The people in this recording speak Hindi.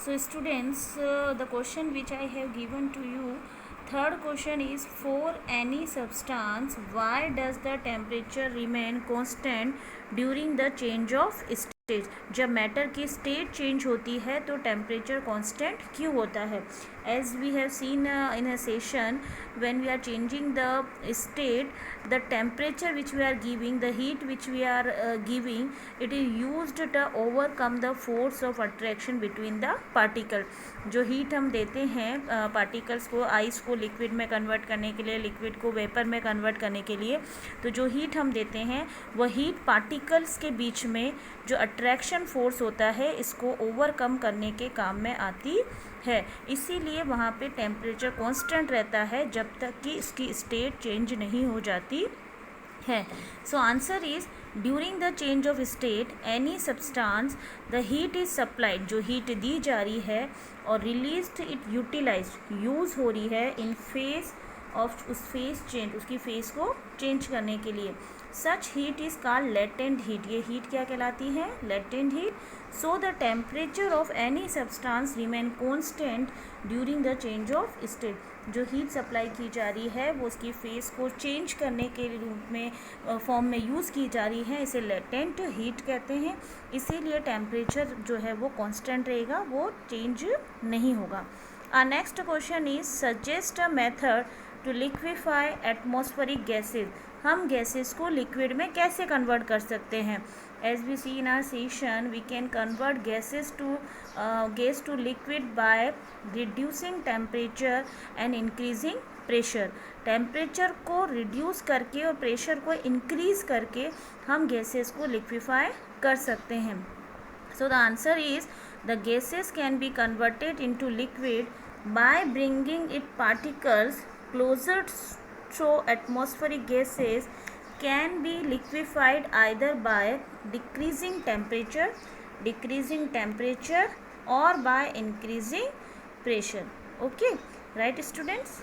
So students, the question which I have given to you, third question is, for any substance, why does the temperature remain constant during the change of state? जब मैटर की स्टेट चेंज होती है तो टेम्परेचर कांस्टेंट क्यों होता है? As we have seen in a session, when we are changing the state, the temperature which we are giving, the heat which we are giving, it is used to overcome the force of attraction between the particle. जो हीट हम देते हैं पार्टिकल्स को, आइस को लिक्विड में कन्वर्ट करने के लिए, लिक्विड को वेपर में कन्वर्ट करने के लिए, तो जो हीट हम देते हैं वह हीट पार्टिकल्स के बीच में जो अट्रैक्शन फोर्स होता है इसको ओवरकम करने के काम में आती है. इसीलिए वहाँ पे टेम्परेचर कांस्टेंट रहता है जब तक कि इसकी स्टेट चेंज नहीं हो जाती है. So answer is, during the change of state any substance the heat is supplied, जो हीट दी जा रही है और रिलीज्ड इट यूटिलाइज्ड, यूज़ हो रही है इन फेस ऑफ, उस फेस चेंज, उसकी फेस को चेंज करने के लिए. Such heat is called latent heat. ये हीट क्या कहलाती है? Latent heat. So the temperature of any substance remain constant during the change of state. जो हीट सप्लाई की जा रही है वो उसकी फेस को चेंज करने के रूप में, फॉर्म में यूज़ की जा रही है, इसे लेटेंट हीट कहते हैं. इसीलिए टेम्परेचर जो है वो कांस्टेंट रहेगा, वो चेंज नहीं होगा. Our next question is, suggest a method to liquefy atmospheric gases. हम गैसेस को लिक्विड में कैसे कन्वर्ट कर सकते हैं? As we see in our session, we can convert gases to gas to liquid by reducing temperature and increasing pressure. Temperature को रिड्यूस करके और प्रेशर को इंक्रीज़ करके हम गैसेस को लिक्विफाई कर सकते हैं. So the answer is, the gases can be converted into liquid by bringing its particles closer. So atmospheric gases can be liquefied either by decreasing temperature or by increasing pressure. Okay, right students?